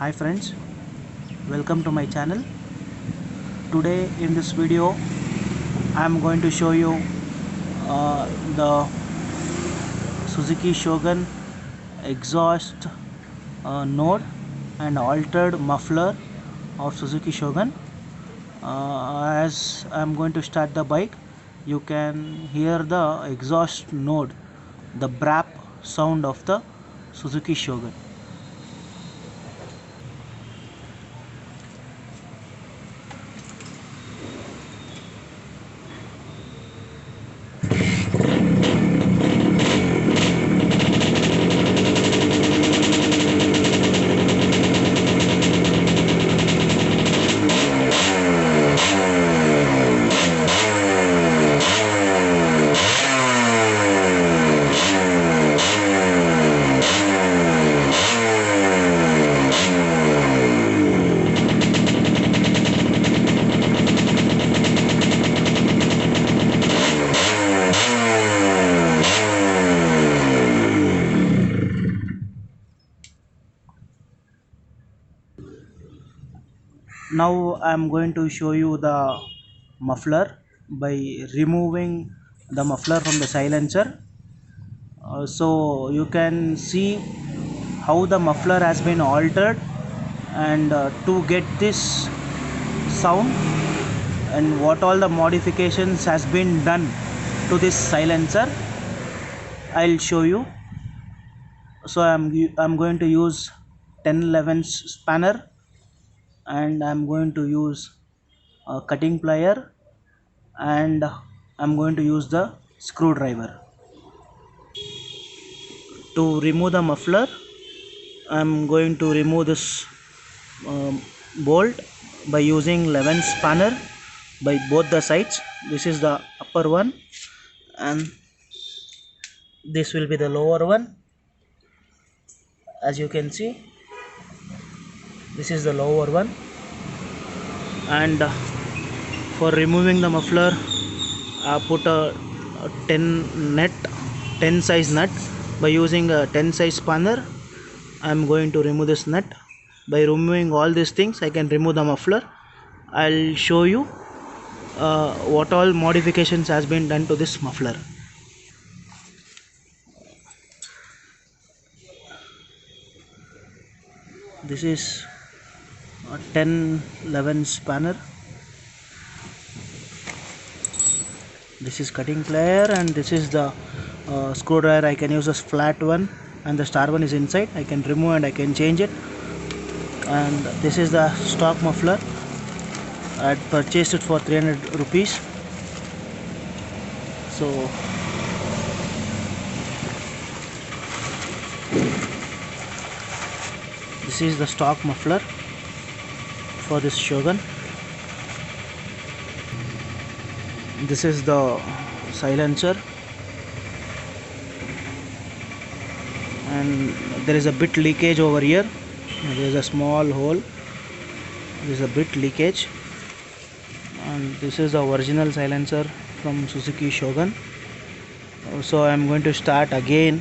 Hi friends, welcome to my channel. Today in this video I am going to show you the Suzuki Shogun exhaust node and altered muffler of Suzuki Shogun. As I am going to start the bike, you can hear the exhaust node, the brap sound of the Suzuki Shogun. Now I am going to show you the muffler by removing the muffler from the silencer. So you can see how the muffler has been altered, and to get this sound and what all the modifications has been done to this silencer, I'll show you. So I'm going to use 1011 spanner, and I'm going to use a cutting plier, and I'm going to use the screwdriver. To remove the muffler, I'm going to remove this bolt by using 11 spanner by both the sides. This is the upper one and this will be the lower one. As you can see, this is the lower one. And for removing the muffler, I put a 10 size nut. By using a 10 size spanner, I'm going to remove this nut. By removing all these things, I can remove the muffler. I'll show you what all modifications has been done to this muffler. This is a 1011 spanner. This is cutting plier, and this is the screwdriver. I can use a flat one, and the star one is inside. I can remove and I can change it. And this is the stock muffler. I had purchased it for 300 rupees. So this is the stock muffler for this Shogun. This is the silencer, and there is a bit leakage over here. There is a small hole. There is a bit leakage, and this is the original silencer from Suzuki Shogun. So I am going to start again.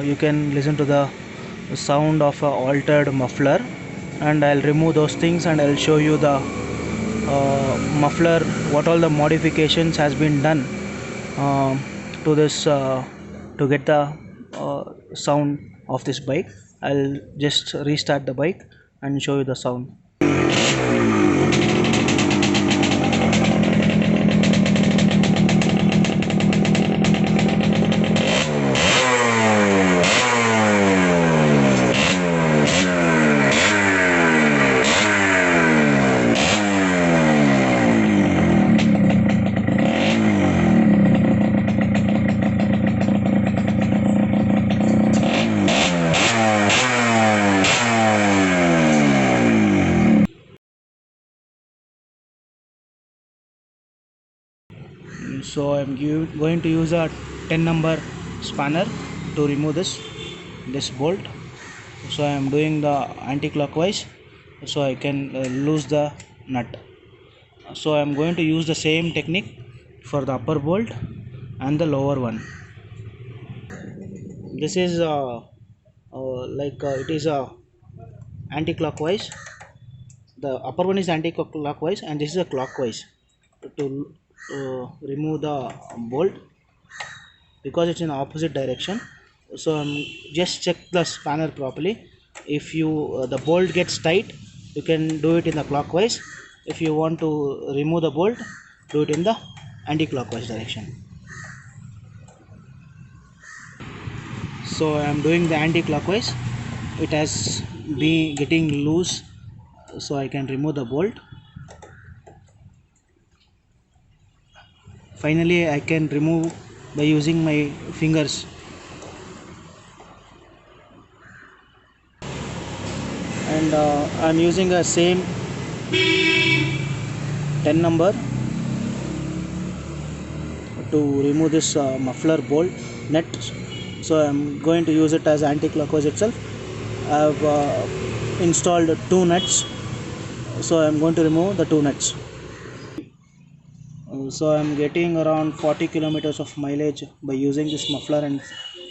You can listen to the sound of a altered muffler, and I'll remove those things and I'll show you the muffler, what all the modifications has been done to this to get the sound of this bike. I'll just restart the bike and show you the sound. So I'm going to use a 10 number spanner to remove this bolt. So I am doing the anti-clockwise so I can lose the nut. So I am going to use the same technique for the upper bolt and the lower one. This is it is a anti-clockwise. The upper one is anti-clockwise and this is a clockwise to remove the bolt because it's in opposite direction. So just check the spanner properly. If you the bolt gets tight, you can do it in the clockwise. If you want to remove the bolt, do it in the anti-clockwise direction. So I am doing the anti-clockwise. It has been getting loose, so I can remove the bolt. Finally I can remove by using my fingers. And I'm using a same 10 number to remove this muffler bolt net. So I'm going to use it as anti-clockwise itself. I've installed 2 nuts, so I'm going to remove the 2 nuts. So I'm getting around 40 kilometers of mileage by using this muffler,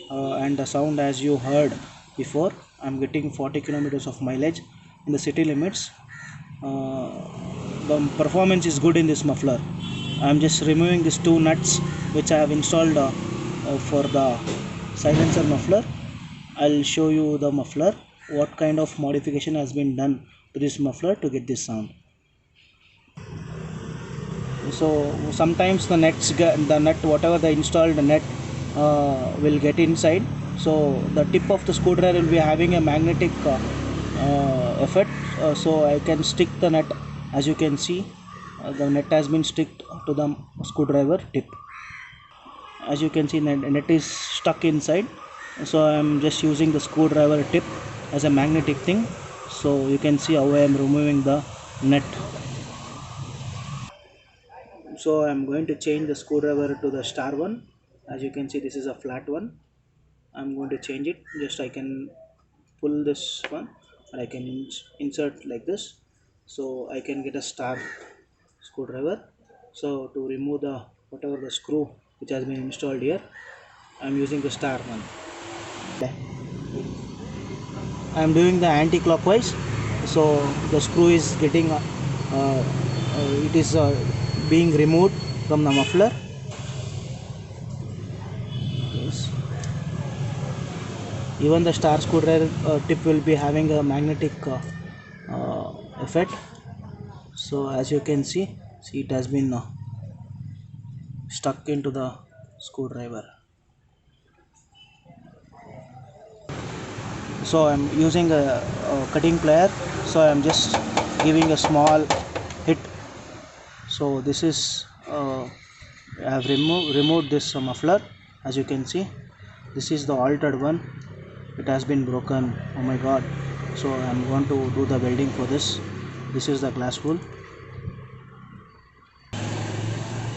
and the sound, as you heard before, I'm getting 40 kilometers of mileage in the city limits. The performance is good in this muffler. I'm just removing these 2 nuts which I have installed for the silencer muffler. I'll show you the muffler, what kind of modification has been done to this muffler to get this sound. So sometimes the nut, whatever the installed net will get inside. So the tip of the screwdriver will be having a magnetic effect. So I can stick the nut. As you can see, the net has been sticked to the screwdriver tip. As you can see, net is stuck inside. So I am just using the screwdriver tip as a magnetic thing. So you can see how I am removing the net. So I am going to change the screwdriver to the star one. As you can see, this is a flat one. I am going to change it. Just I can pull this one and I can insert like this, so I can get a star screwdriver. So to remove the whatever the screw which has been installed here, I am using the star one. I am doing the anti-clockwise, so the screw is getting it is being removed from the muffler. Yes. Even the star screwdriver tip will be having a magnetic effect. So as you can see it has been stuck into the screwdriver. So I'm using a cutting plier, so I'm just giving a small hit. So this is I have removed this muffler. As you can see, this is the altered one. It has been broken. Oh my god. So I'm going to do the welding for this. This is the glass wool.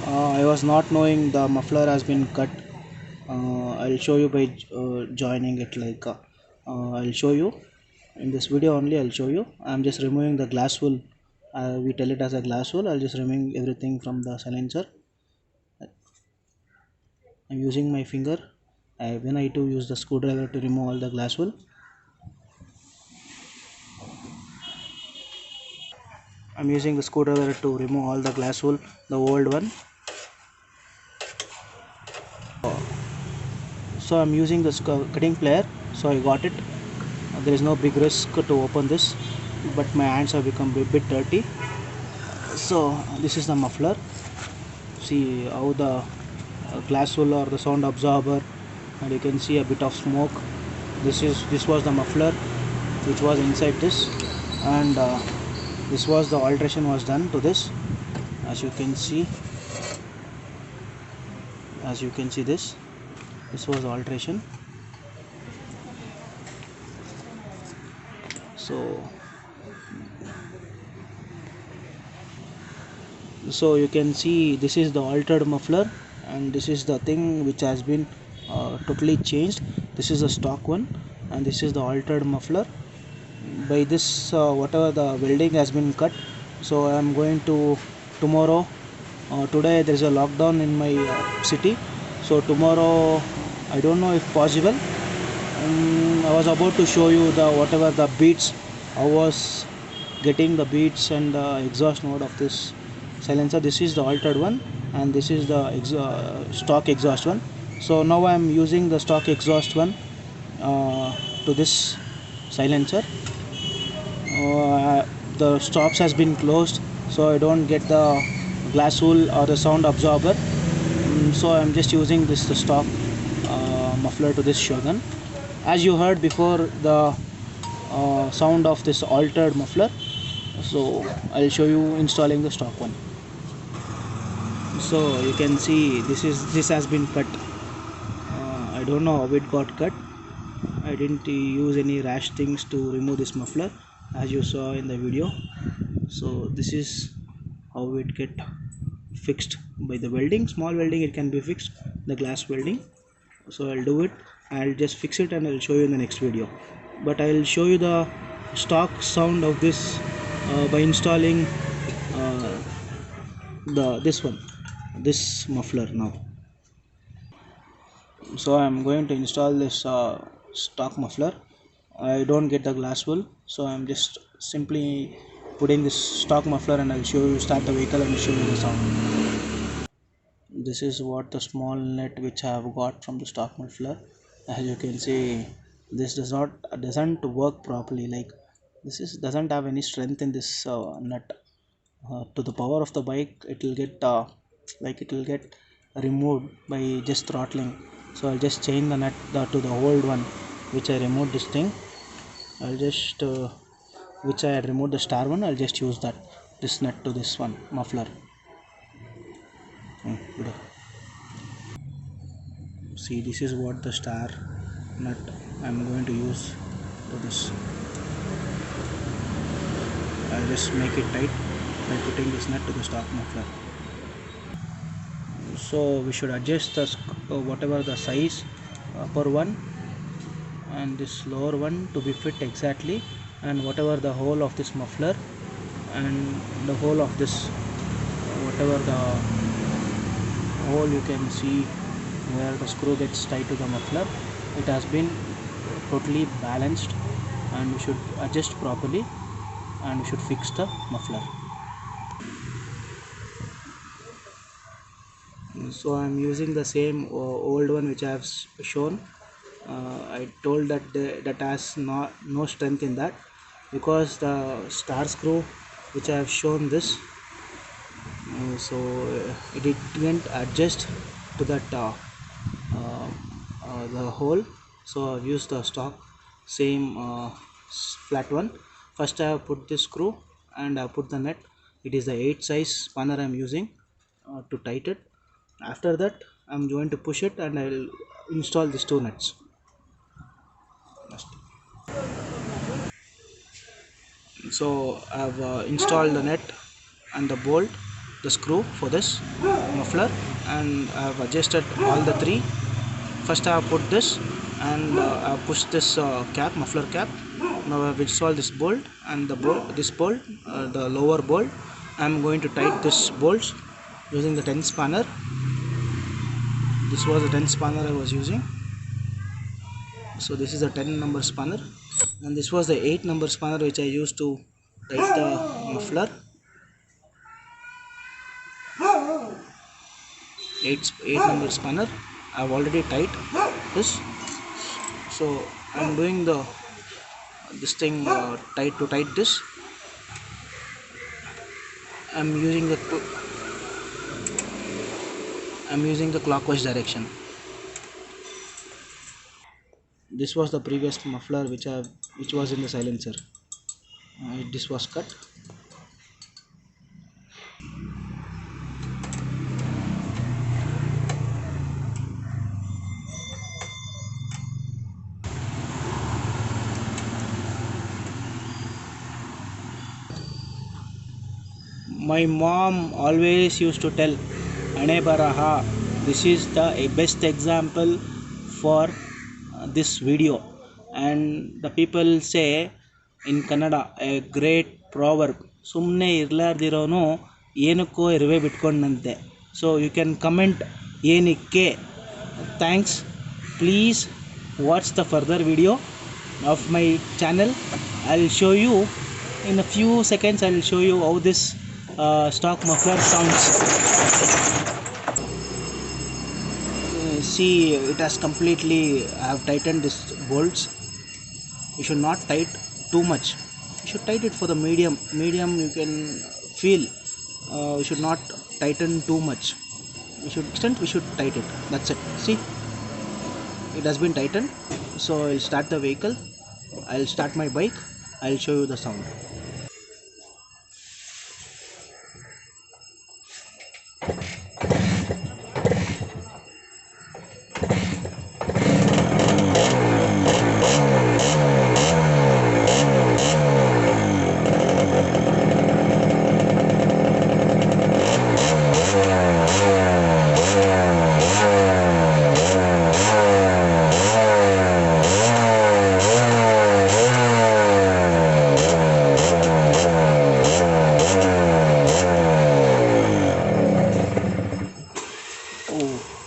I was not knowing the muffler has been cut. I'll show you by joining it, like I'll show you in this video only. I'll show you. I'm just removing the glass wool. We tell it as a glass wool. I'll just remove everything from the silencer. I'm using my finger. When I to use the screwdriver to remove all the glass wool. I'm using the screwdriver to remove all the glass wool, the old one. So I'm using this cutting plier, so I got it. There is no big risk to open this, but my hands have become a bit dirty. So this is the muffler. See how the glass wool or the sound absorber, and you can see a bit of smoke. This was the muffler which was inside this, and this was the alteration was done to this. As you can see this was alteration. So you can see this is the altered muffler, and this is the thing which has been totally changed. This is the stock one, and this is the altered muffler. By this whatever the welding has been cut. So I am going to tomorrow. Today there is a lockdown in my city, so tomorrow I don't know if possible. I was about to show you the whatever the beads I was getting the beats and the exhaust mode of this silencer. This is the altered one, and this is the stock exhaust one. So now I am using the stock exhaust one to this silencer. The stops has been closed, so I don't get the glass wool or the sound absorber. So I'm just using this the stock muffler to this Shogun. As you heard before, the sound of this altered muffler, so I'll show you installing the stock one. So you can see this has been cut. I don't know how it got cut. I didn't use any rash things to remove this muffler, as you saw in the video. So this is how it get fixed by the welding. Small welding it can be fixed, the glass welding. So I'll do it. I'll just fix it and I'll show you in the next video. But I'll show you the stock sound of this by installing this muffler now. So I'm going to install this stock muffler. I don't get the glass wool, so I'm just simply putting this stock muffler, and I'll show you, start the vehicle and show you the sound. This is what the small net which I have got from the stock muffler. As you can see, this doesn't work properly. Like doesn't have any strength in this nut. To the power of the bike, it will get removed by just throttling. So I'll just change the nut to the old one which I removed this thing. I'll just which I had removed the star one. I'll just use this nut to this one muffler. Good. See, this is what the star nut I'm going to use to this. I'll just make it tight by putting this nut to the stock muffler. So we should adjust the whatever the size upper one and this lower one to be fit exactly, and whatever the hole of this muffler and the hole of this whatever the hole you can see where the screw gets tied to the muffler, it has been totally balanced, and we should adjust properly and we should fix the muffler. So I'm using the same old one which I have shown. I told that that has no strength in that, because the star screw which I have shown this, so it didn't adjust to that the hole. So I've used the stock same flat one. First I have put this screw and I have put the nut. It is the 8 size spanner I am using to tighten it. After that I'm going to push it and I'll install these two nuts. So I've installed the nut and the bolt, the screw for this muffler, and I've adjusted all the three. First I have put this and I have pushed this muffler cap. Now I have installed this bolt and the lower bolt. I am going to tighten this bolts using the 10 spanner. This was the 10 spanner I was using. So this is the 10 number spanner, and this was the 8 number spanner which I used to tighten the muffler. 8 number spanner I have already tightened this. So I am doing this thing tight this. I am using the clockwise direction. This was the previous muffler which was in the silencer. This was cut. My mom always used to tell Ane Baraha. This is the best example for this video, and the people say in Kannada a great proverb, ಸುಮ್ಮನೆ ಇರಲಾರ್ದಿರೋನು ಏನಕ್ಕೋ ಇರುವೆ ಬಿಟ್ಕೊಂಡಂತೆ. So you can comment ಏನಕ್ಕೆ. Thanks. Please watch the further video of my channel. I'll show you in a few seconds. I'll show you how this stock muffler sounds. See, it has completely, I have tightened this bolts. You should not tight too much. You should tight it for the medium. You can feel. You should not tighten too much. We should tight it. That's it. See, it has been tightened. So I'll start the vehicle. I'll start my bike. I'll show you the sound.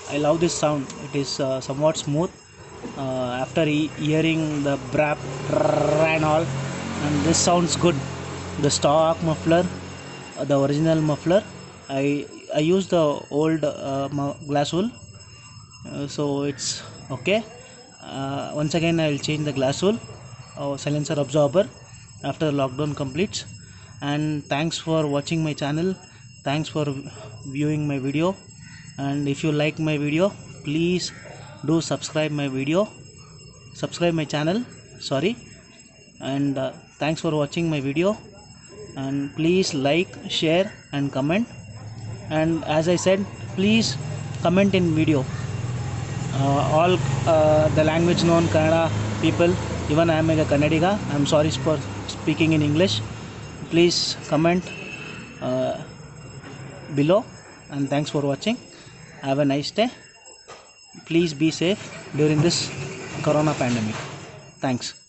I love this sound. It is somewhat smooth. After hearing the brap and all, and this sounds good. The stock muffler, the original muffler. I use the old glass wool, so it's okay. Once again, I will change the glass wool silencer absorber after the lockdown completes. And thanks for watching my channel. Thanks for viewing my video. And if you like my video, please do subscribe my channel, sorry. And thanks for watching my video, and please like, share and comment. And as I said, please comment in video, all the language known Kannada people. Even I am a Kannadiga. I am sorry for speaking in English. Please comment below, and thanks for watching. Have a nice day. Please be safe during this corona pandemic. Thanks.